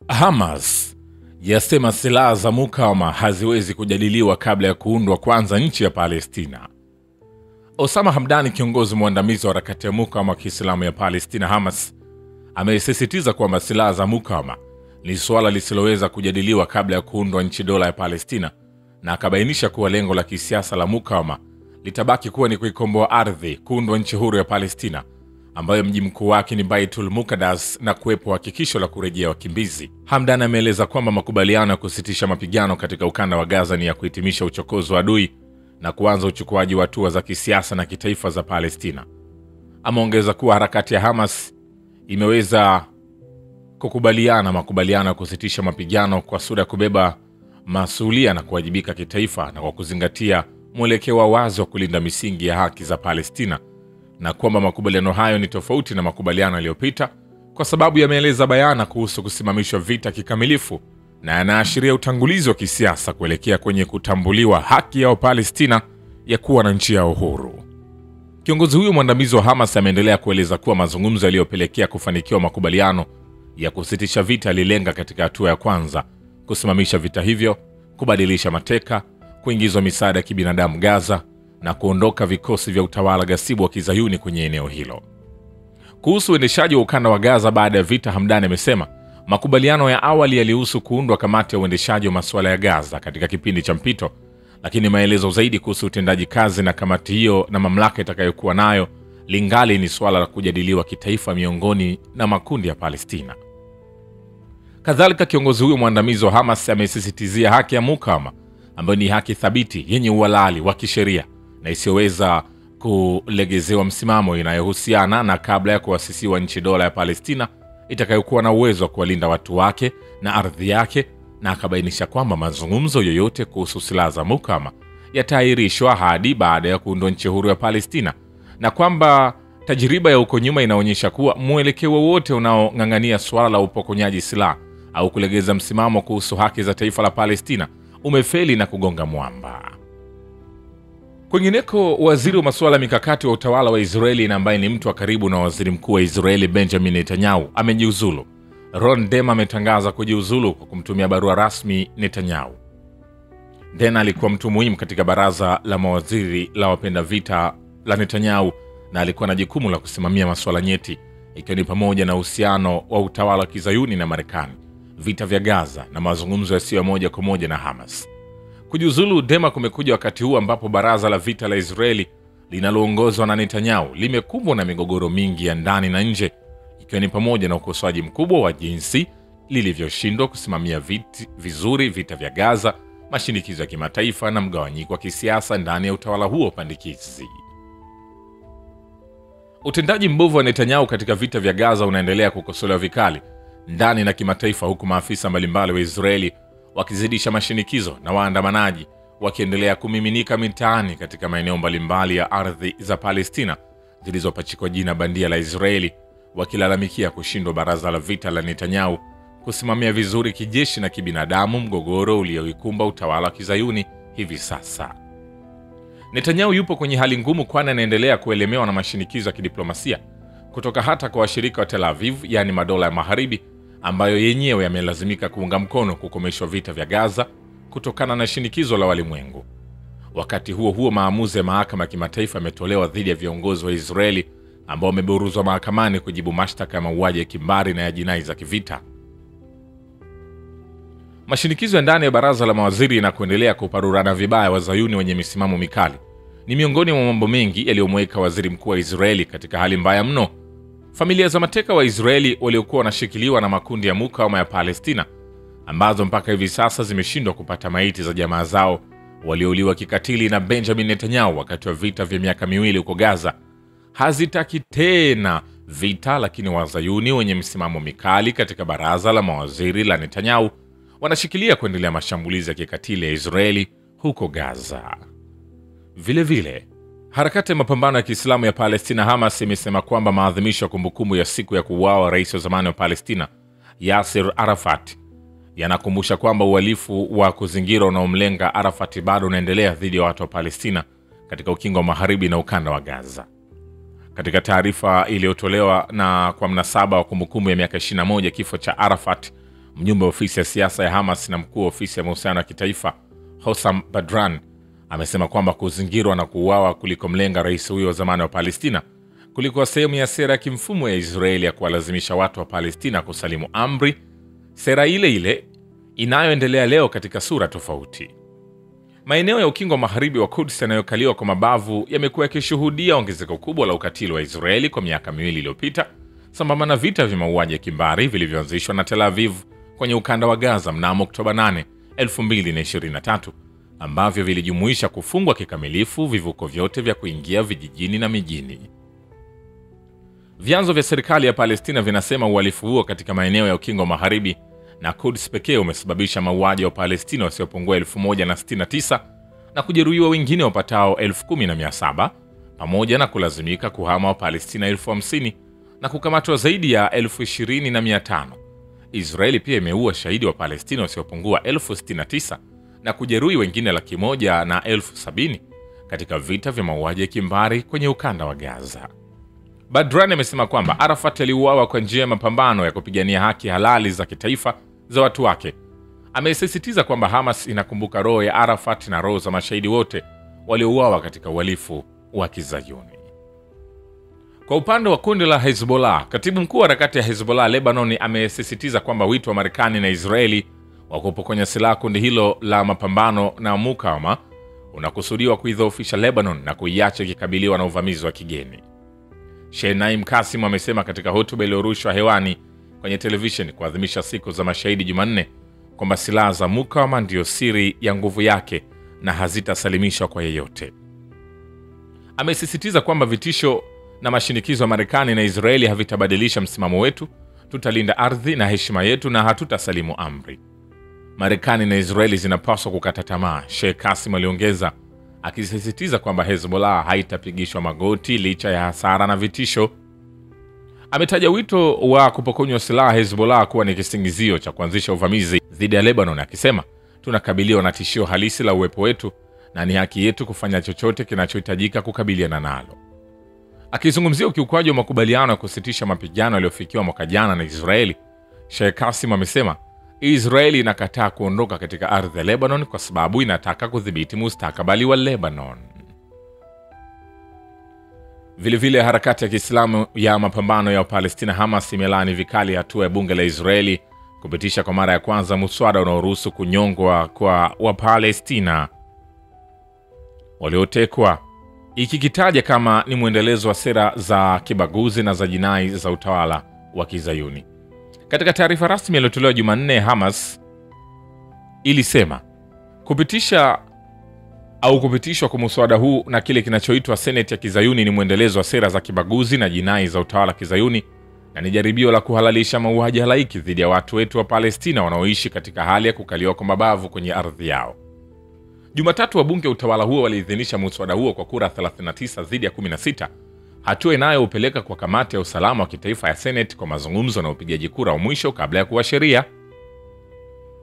Hamas yasema silaha za mukawama haziwezi kujadiliwa kabla ya kuundwa kwanza nchi ya Palestina. Osama Hamdani, kiongozi mwandamizi wa harakati ya mukawama wa Kiislamu ya Palestina Hamas, amesisitiza kwamba silaha za mukawama ni suala lisiloweza kujadiliwa kabla ya kuundwa nchi dola ya Palestina, na akabainisha kuwa lengo la kisiasa la mukawama litabaki kuwa ni kuikomboa ardhi, kuundwa nchi huru ya Palestina ambayo mji mkuu wake ni Baitul Muqaddas na kuwepo hakikisho la kurejea wakimbizi. Hamdan ameeleza kwamba makubaliano ya kusitisha mapigano katika ukanda wa Gaza ni ya kuhitimisha uchokozi wa adui na kuanza uchukuaji wa hatua za kisiasa na kitaifa za Palestina. Ameongeza kuwa harakati ya Hamas imeweza kukubaliana makubaliano ya kusitisha mapigano kwa sura ya kubeba masuhulia na kuwajibika kitaifa na kwa kuzingatia mwelekeo wa wazi wa kulinda misingi ya haki za Palestina, na kwamba makubaliano hayo ni tofauti na makubaliano yaliyopita kwa sababu yameeleza bayana kuhusu kusimamishwa vita kikamilifu na yanaashiria utangulizi wa kisiasa kuelekea kwenye kutambuliwa haki ya Palestina ya kuwa na nchi yao huru. Kiongozi huyo mwandamizi wa Hamas ameendelea kueleza kuwa mazungumzo yaliyopelekea kufanikiwa makubaliano ya kusitisha vita yalilenga katika hatua ya kwanza kusimamisha vita hivyo, kubadilisha mateka, kuingizwa misaada ya kibinadamu Gaza na kuondoka vikosi vya utawala ghasibu wa Kizayuni kwenye eneo hilo. Kuhusu uendeshaji wa ukanda wa Gaza baada ya vita, Hamdan amesema makubaliano ya awali yalihusu kuundwa kamati ya uendeshaji wa masuala ya Gaza katika kipindi cha mpito, lakini maelezo zaidi kuhusu utendaji kazi na kamati hiyo na mamlaka itakayokuwa nayo lingali ni suala la kujadiliwa kitaifa miongoni na makundi ya Palestina. Kadhalika, kiongozi huyo mwandamizi wa Hamas amesisitizia haki ya mukawama ambayo ni haki thabiti yenye uhalali wa kisheria na isiyoweza kulegezewa msimamo, inayohusiana na kabla ya kuasisiwa nchi dola ya Palestina itakayokuwa na uwezo wa kuwalinda watu wake na ardhi yake, na akabainisha kwamba mazungumzo yoyote kuhusu silaha za mukawama yataahirishwa hadi baada ya kuundwa nchi huru ya Palestina, na kwamba tajiriba ya huko nyuma inaonyesha kuwa mwelekeo wowote unaong'ang'ania suala la upokonyaji silaha au kulegeza msimamo kuhusu haki za taifa la Palestina umefeli na kugonga mwamba. Kwingineko, waziri wa masuala ya mikakati wa utawala wa Israeli na ambaye ni mtu wa karibu na waziri mkuu wa Israeli Benjamin Netanyahu amejiuzulu. Ron Dermer ametangaza kujiuzulu kwa kumtumia barua rasmi Netanyahu. Dermer alikuwa mtu muhimu katika baraza la mawaziri la wapenda vita la Netanyahu na alikuwa na jukumu la kusimamia masuala nyeti, ikiwa ni pamoja na uhusiano wa utawala wa Kizayuni na Marekani, vita vya Gaza na mazungumzo yasiyo moja kwa moja na Hamas. Kujiuzulu Dermer kumekuja wakati huu ambapo baraza la vita la Israeli linaloongozwa na Netanyahu limekumbwa na migogoro mingi ya ndani na nje, ikiwa ni pamoja na ukosoaji mkubwa wa jinsi lilivyoshindwa kusimamia vizuri vita vya Gaza, mashinikizo ya kimataifa na mgawanyiko wa kisiasa ndani ya utawala huo pandikizi. Utendaji mbovu wa Netanyahu katika vita vya Gaza unaendelea kukosolewa vikali ndani na kimataifa, huku maafisa mbalimbali wa Israeli wakizidisha mashinikizo na waandamanaji wakiendelea kumiminika mitaani katika maeneo mbalimbali ya ardhi za Palestina zilizopachikwa jina bandia la Israeli, wakilalamikia kushindwa baraza la vita la Netanyahu kusimamia vizuri kijeshi na kibinadamu mgogoro ulioikumba utawala wa Kizayuni hivi sasa. Netanyahu yupo kwenye hali ngumu, kwani anaendelea kuelemewa na mashinikizo ya kidiplomasia kutoka hata kwa washirika wa Tel Aviv, yani madola ya magharibi, ambayo yenyewe yamelazimika kuunga mkono kukomeshwa vita vya Gaza kutokana na shinikizo la walimwengu. Wakati huo huo, maamuzi ya mahakama ya kimataifa yametolewa dhidi ya viongozi wa Israeli ambao wameburuzwa mahakamani kujibu mashtaka ya mauaji ya kimbari na ya jinai za kivita. Mashinikizo ya ndani ya baraza la mawaziri na kuendelea kuparurana vibaya Wazayuni wenye misimamo mikali ni miongoni mwa mambo mengi yaliyomweka waziri mkuu wa Israeli katika hali mbaya mno. Familia za mateka wa Israeli waliokuwa wanashikiliwa na makundi ya mukawama ya Palestina, ambazo mpaka hivi sasa zimeshindwa kupata maiti za jamaa zao waliouliwa kikatili na Benjamin Netanyahu wakati wa vita vya miaka 2 huko Gaza, hazitaki tena vita. Lakini Wazayuni wenye msimamo mikali katika baraza la mawaziri la Netanyahu wanashikilia kuendelea mashambulizi ya kikatili ya Israeli huko Gaza. Vile harakati ya mapambano ya Kiislamu ya Palestina Hamas imesema kwamba maadhimisho ya kumbukumbu ya siku ya kuuawa rais wa zamani wa Palestina Yasser Arafat yanakumbusha kwamba uhalifu wa kuzingira unaomlenga Arafat bado unaendelea dhidi ya watu wa Palestina katika ukingo wa magharibi na ukanda wa Gaza. Katika taarifa iliyotolewa na kwa mnasaba wa kumbukumbu ya miaka 21 kifo cha Arafat, Mjumbe wa ofisi ya siasa ya Hamas na mkuu wa ofisi ya mahusiano ya kitaifa Hossam Badran amesema kwamba kuzingirwa na kuuawa kulikomlenga rais huyo wa zamani wa Palestina kulikuwa sehemu ya sera ya kimfumo ya Israeli ya kuwalazimisha watu wa Palestina kusalimu amri, sera ile ile inayoendelea leo katika sura tofauti. Maeneo ya ukingo wa magharibi wa Quds yanayokaliwa kwa mabavu yamekuwa yakishuhudia ongezeko kubwa la ukatili wa Israeli kwa miaka miwili iliyopita, sambamba na vita vya mauaji ya kimbari vilivyoanzishwa na Tel Aviv kwenye ukanda wa Gaza mnamo Oktoba 8, 2023, ambavyo vilijumuisha kufungwa kikamilifu vivuko vyote vya kuingia vijijini na mijini. Vyanzo vya serikali ya Palestina vinasema uhalifu huo katika maeneo ya ukingo wa magharibi na Quds pekee umesababisha mauaji wa Palestina wasiopungua 1069 na kujeruhiwa wengine wapatao 10,700 pamoja na kulazimika kuhama wa Palestina 50,000 na kukamatwa zaidi ya 20,500. Israeli pia imeua shahidi wa Palestina wasiopungua 69,000 na kujeruhi wengine 100,000 na 70,000 katika vita vya mauaji ya kimbari kwenye ukanda wa Gaza. Badran amesema kwamba Arafat aliuawa kwa njia ya mapambano ya kupigania haki halali za kitaifa za watu wake. Amesisitiza kwamba Hamas inakumbuka roho ya Arafat na roho za mashahidi wote waliouawa katika uhalifu wa Kizayuni. Kwa upande wa kundi la Hezbollah, katibu mkuu wa harakati ya Hezbollah Lebanon amesisitiza kwamba wito wa Marekani na Israeli wa kupokonya silaha kundi hilo la mapambano na mukawama unakusudiwa kuidhoofisha Lebanon na kuiacha ikikabiliwa na uvamizi wa kigeni. Sheikh Naim Kasim amesema katika hotuba iliyorushwa hewani kwenye televisheni kuadhimisha siku za mashahidi Jumanne kwamba silaha za mukawama ndio siri ya nguvu yake na hazitasalimishwa kwa yeyote. Amesisitiza kwamba vitisho na mashinikizo ya Marekani na Israeli havitabadilisha msimamo wetu. Tutalinda ardhi na heshima yetu na hatutasalimu amri. Marekani na Israeli zinapaswa kukata tamaa, Sheikh Kasim aliongeza, akisisitiza kwamba Hezbollah haitapigishwa magoti licha ya hasara na vitisho. Ametaja wito wa kupokonywa silaha Hezbollah kuwa ni kisingizio cha kuanzisha uvamizi dhidi ya Lebanon, akisema tunakabiliwa na tishio halisi la uwepo wetu na ni haki yetu kufanya chochote kinachohitajika kukabiliana nalo. Akizungumzia ukiukwaji wa makubaliano ya kusitisha mapigano yaliyofikiwa mwaka jana na Israeli, Sheikh Kasim amesema Israeli inakataa kuondoka katika ardhi ya Lebanon kwa sababu inataka kudhibiti mustakabali wa Lebanon. Vilevile harakati ya Kiislamu ya mapambano ya Palestina Hamas imelaani vikali hatua ya bunge la Israeli kupitisha kwa mara ya kwanza muswada unaoruhusu kunyongwa kwa Wapalestina waliotekwa, ikikitaja kama ni mwendelezo wa sera za kibaguzi na za jinai za utawala wa Kizayuni. Katika taarifa rasmi iliyotolewa Jumanne, Hamas ilisema kupitishwa kwa muswada huu na kile kinachoitwa Seneti ya Kizayuni ni mwendelezo wa sera za kibaguzi na jinai za utawala wa Kizayuni na ni jaribio la kuhalalisha mauaji halaiki dhidi ya watu wetu wa Palestina wanaoishi katika hali ya kukaliwa kwa mabavu kwenye ardhi yao. Jumatatu wabunge utawala huo waliidhinisha muswada huo kwa kura 39 dhidi ya 16, hatua inayoupeleka kwa kamati ya usalama wa kitaifa ya Seneti kwa mazungumzo na upigaji kura wa mwisho kabla ya kuwa sheria.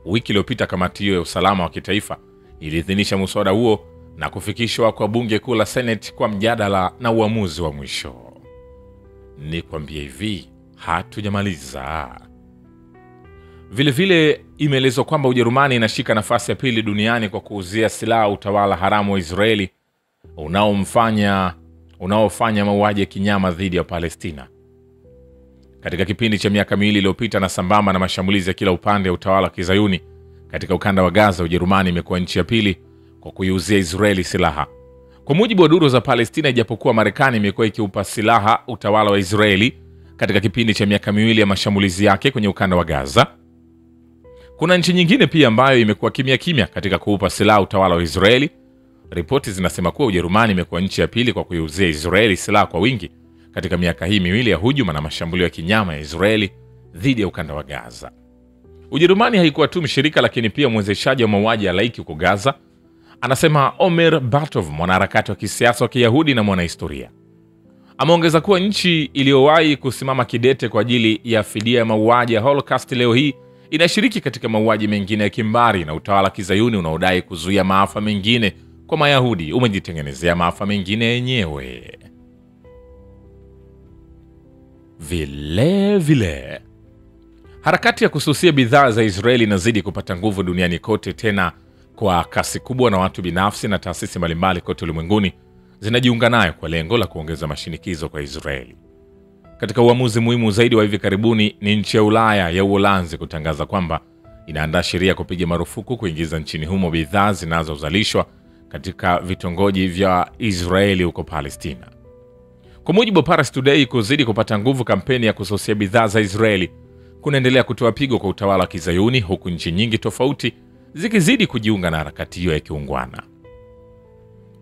Wiki iliyopita kamati hiyo ya usalama wa kitaifa iliidhinisha muswada huo na kufikishwa kwa bunge kuu la Seneti kwa mjadala na uamuzi wa mwisho. Nikwambie hivi, hatujamaliza. Vilevile imeelezwa kwamba Ujerumani inashika nafasi ya pili duniani kwa kuuzia silaha utawala haramu wa Israeli unaofanya mauaji ya kinyama dhidi ya Palestina. Katika kipindi cha miaka miwili iliyopita na sambamba na mashambulizi ya kila upande ya utawala wa Kizayuni katika ukanda wa Gaza, Ujerumani imekuwa nchi ya pili kwa kuiuzia Israeli silaha. Kwa mujibu wa duru za Palestina, ijapokuwa Marekani imekuwa ikiupa silaha utawala wa Israeli katika kipindi cha miaka miwili ya mashambulizi yake kwenye ukanda wa Gaza, kuna nchi nyingine pia ambayo imekuwa kimya katika kuupa silaha utawala wa Israeli. Ripoti zinasema kuwa Ujerumani imekuwa nchi ya pili kwa kuiuzia Israeli silaha kwa wingi katika miaka hii miwili ya hujuma na mashambulio ya kinyama ya Israeli dhidi ya ukanda wa Gaza. Ujerumani haikuwa tu mshirika, lakini pia mwezeshaji wa mauaji ya halaiki huko Gaza, anasema Omer Bartov, mwanaharakati wa kisiasa wa Kiyahudi na mwanahistoria. Ameongeza kuwa nchi iliyowahi kusimama kidete kwa ajili ya fidia ya mauaji ya Holocaust leo hii inashiriki katika mauaji mengine ya kimbari, na utawala wa Kizayuni unaodai kuzuia maafa mengine kwa Mayahudi umejitengenezea maafa mengine yenyewe. Vile Harakati ya kususia bidhaa za Israeli inazidi kupata nguvu duniani kote, tena kwa kasi kubwa, na watu binafsi na taasisi mbalimbali kote ulimwenguni zinajiunga nayo kwa lengo la kuongeza mashinikizo kwa Israeli. Katika uamuzi muhimu zaidi wa hivi karibuni ni nchi ya Ulaya ya Uholanzi kutangaza kwamba inaandaa sheria kupiga marufuku kuingiza nchini humo bidhaa zinazozalishwa katika vitongoji vya Israeli huko Palestina. Kwa mujibu wa Paris Today, kuzidi kupata nguvu kampeni ya kususia bidhaa za Israeli kunaendelea kutoa pigo kwa utawala wa Kizayuni, huku nchi nyingi tofauti zikizidi kujiunga na harakati hiyo ya kiungwana.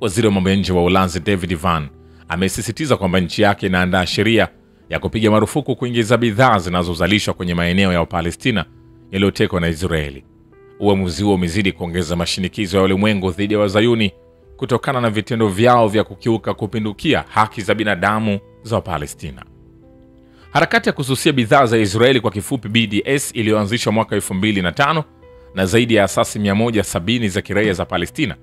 Waziri wa mambo ya nje wa Uholanzi David Van amesisitiza kwamba nchi yake inaandaa sheria ya kupiga marufuku kuingiza bidhaa zinazozalishwa kwenye maeneo ya Palestina yaliyotekwa na Israeli. Uamuzi huo umezidi kuongeza mashinikizo ya ulimwengu dhidi ya Wazayuni kutokana na vitendo vyao vya kukiuka kupindukia haki za binadamu za Palestina. Harakati ya kususia bidhaa za Israeli, kwa kifupi BDS, iliyoanzishwa mwaka 2005 na zaidi ya asasi 170 za kiraia za Palestina,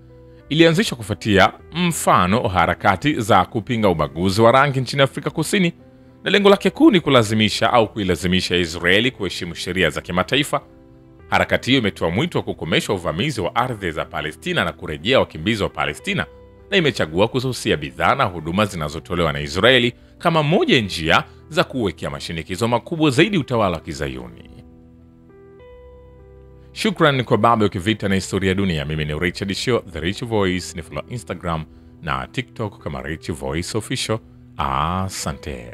ilianzishwa kufuatia mfano harakati za kupinga ubaguzi wa rangi nchini Afrika Kusini, na lengo lake kuu ni kulazimisha au kuilazimisha Israeli kuheshimu sheria za kimataifa. Harakati hiyo imetoa mwito wa kukomeshwa uvamizi wa ardhi za Palestina na kurejea wakimbizi wa Palestina, na imechagua kususia bidhaa na huduma zinazotolewa na Israeli kama moja ya njia za kuwekea mashinikizo makubwa zaidi utawala wa Kizayuni. Shukran kwa Baba Ukivita na Historia ya Dunia. Mimi ni Richard Shio, The Rich Voice. Ni follow Instagram na TikTok kama Rich Voice Official. Asante.